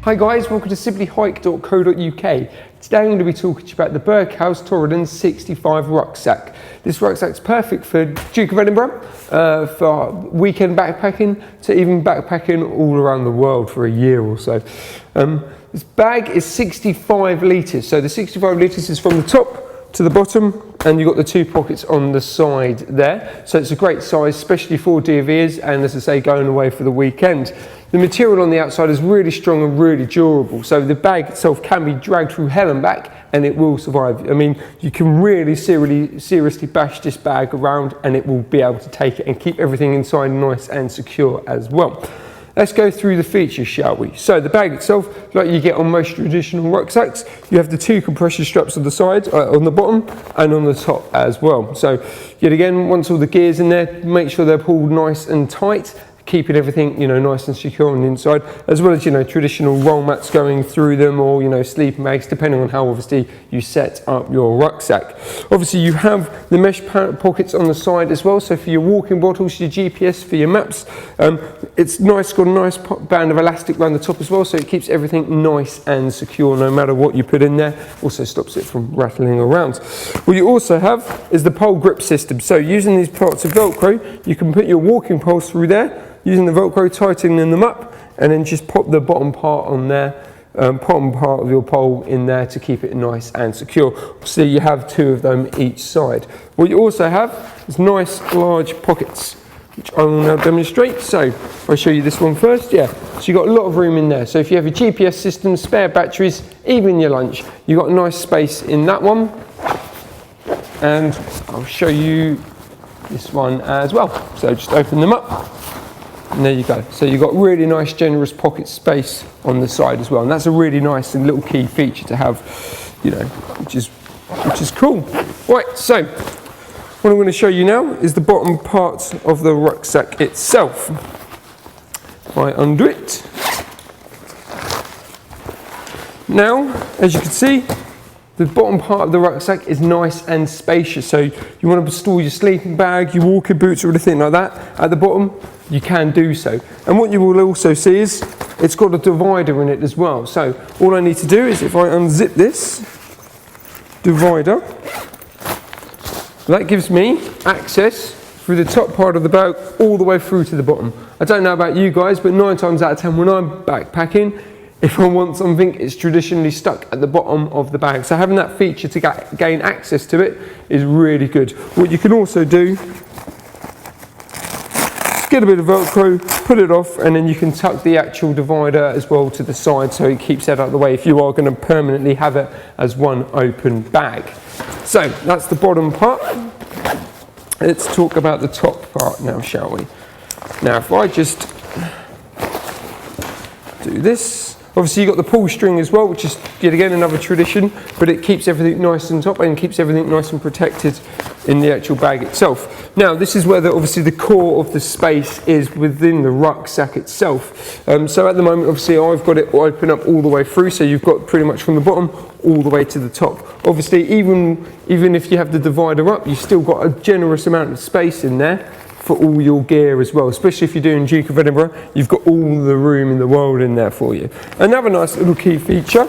Hi guys, welcome to simplyhike.co.uk. Today I'm going to be talking to you about the Berghaus Torridon 65 rucksack. This rucksack's perfect for Duke of Edinburgh, for weekend backpacking, to even backpacking all around the world for a year or so. This bag is 65 litres, so the 65 litres is from the top to the bottom, and you've got the two pockets on the side there. So it's a great size, especially for DVs and, as I say, going away for the weekend. The material on the outside is really strong and really durable, so the bag itself can be dragged through hell and back and it will survive. I mean, you can really seriously bash this bag around and it will be able to take it and keep everything inside nice and secure as well. Let's go through the features, shall we? So the bag itself, like you get on most traditional rucksacks, you have the two compression straps on the side, on the bottom and on the top as well. So yet again, once all the gear's in there, make sure they're pulled nice and tight, keeping everything, nice and secure on the inside, as well as, traditional roll mats going through them, or, sleeping bags, depending on how obviously you set up your rucksack. Obviously you have the mesh pockets on the side as well, so for your walking bottles, your GPS, for your maps, it's nice, got a nice band of elastic around the top as well, so it keeps everything nice and secure no matter what you put in there. Also stops it from rattling around. What you also have is the pole grip system. So using these parts of Velcro, you can put your walking poles through there, using the Velcro, tightening them up, and then just pop the bottom part on there, bottom part of your pole in there to keep it nice and secure. So you have two of them each side. What you also have is nice large pockets, which I will now demonstrate. So if I show you this one first, so you've got a lot of room in there. So if you have your GPS system, spare batteries, even your lunch, you've got a nice space in that one. And I'll show you this one as well. So just open them up. And there you go. So you've got really nice generous pocket space on the side as well. And that's a really nice and little key feature to have, which is cool. Right, so what I'm going to show you now is the bottom part of the rucksack itself. If I undo it. Now, as you can see, the bottom part of the rucksack is nice and spacious. So you want to store your sleeping bag, your walking boots or anything like that at the bottom, you can do so. And what you will also see is it's got a divider in it as well. So all I need to do is, if I unzip this divider, that gives me access through the top part of the bag all the way through to the bottom. I don't know about you guys, but 9 times out of 10 when I'm backpacking, if I want something, it's traditionally stuck at the bottom of the bag. So having that feature to gain access to it is really good. What you can also do, get a bit of Velcro, put it off, and then you can tuck the actual divider as well to the side so it keeps that out of the way if you are going to permanently have it as one open bag. So that's the bottom part. Let's talk about the top part now, shall we? Now if I just do this, obviously you've got the pull string as well, which is yet again another tradition, but it keeps everything nice and top and keeps everything nice and protected in the actual bag itself. Now this is where obviously the core of the space is within the rucksack itself. So at the moment obviously I've got it open up all the way through, so you've got pretty much from the bottom all the way to the top. Obviously even if you have the divider up, you've still got a generous amount of space in there for all your gear as well, especially if you're doing Duke of Edinburgh, you've got all the room in the world in there for you. Another nice little key feature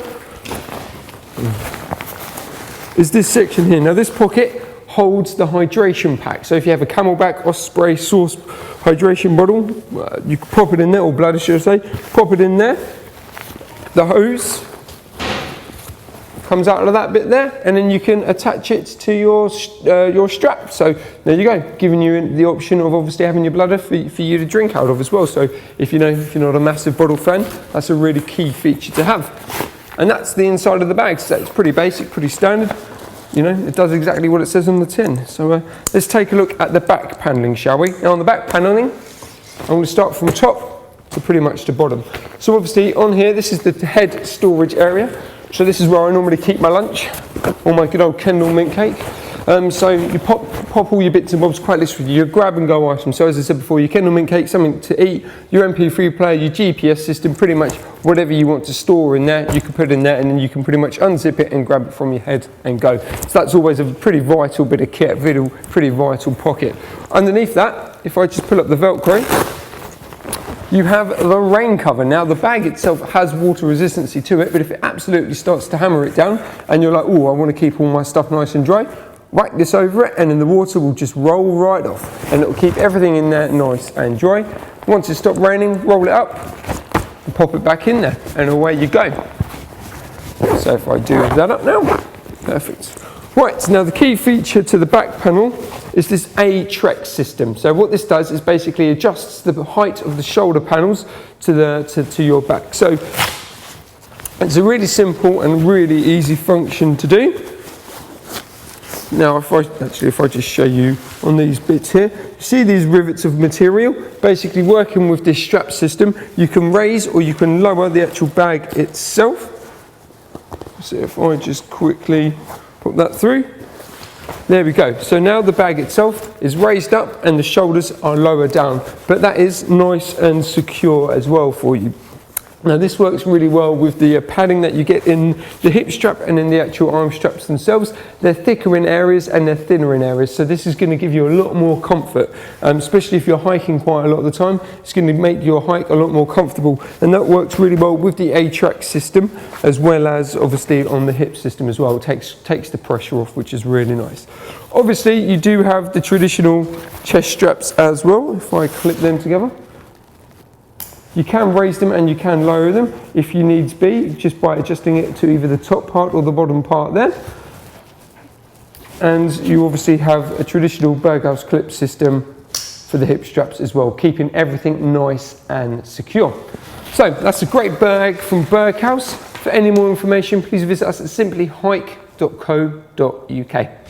is this section here. Now this pocket holds the hydration pack. So if you have a Camelback Osprey Source hydration bottle, you can pop it in there, or bladder should I say, pop it in there. The hose comes out of that bit there, and then you can attach it to your strap. So there you go, giving you the option of obviously having your bladder for you to drink out of as well. So if you're not a massive bottle fan, that's a really key feature to have. And that's the inside of the bag. So it's pretty basic, pretty standard. It does exactly what it says on the tin. So let's take a look at the back panelling, shall we? Now on the back panelling, I'm going to start from top to pretty much the bottom. So obviously on here, this is the head storage area. So this is where I normally keep my lunch, or my good old Kendall mint cake. So you pop all your bits and bobs quite literally, your grab and go items. So as I said before, your Kendall mint cake, something to eat, your MP3 player, your GPS system, pretty much whatever you want to store in there, you can put in there, and then you can pretty much unzip it and grab it from your head and go. So that's always a pretty vital bit of kit, pretty vital pocket. Underneath that, if I just pull up the Velcro, you have the rain cover. Now the bag itself has water resistancy to it, but if it absolutely starts to hammer it down and you're like, oh, I want to keep all my stuff nice and dry, whack this over it and then the water will just roll right off and it will keep everything in there nice and dry. Once it stopped raining, roll it up and pop it back in there and away you go. So if I do that up now, perfect. Right, now the key feature to the back panel is this litres system. So what this does is basically adjusts the height of the shoulder panels to your back. So it's a really simple and really easy function to do. Now if I just show you on these bits here, you see these rivets of material? Basically working with this strap system, you can raise or you can lower the actual bag itself. So if I just quickly put that through, there we go. So now the bag itself is raised up and the shoulders are lower down, but that is nice and secure as well for you. Now this works really well with the padding that you get in the hip strap and in the actual arm straps themselves. They're thicker in areas and they're thinner in areas, so this is going to give you a lot more comfort, especially if you're hiking quite a lot of the time. It's going to make your hike a lot more comfortable, and that works really well with the litres system as well as obviously on the hip system as well. It takes the pressure off, which is really nice. Obviously you do have the traditional chest straps as well. If I clip them together, you can raise them and you can lower them if you needs be, just by adjusting it to either the top part or the bottom part there. And you obviously have a traditional Berghaus clip system for the hip straps as well, keeping everything nice and secure. So that's a great bag from Berghaus. For any more information, please visit us at simplyhike.co.uk.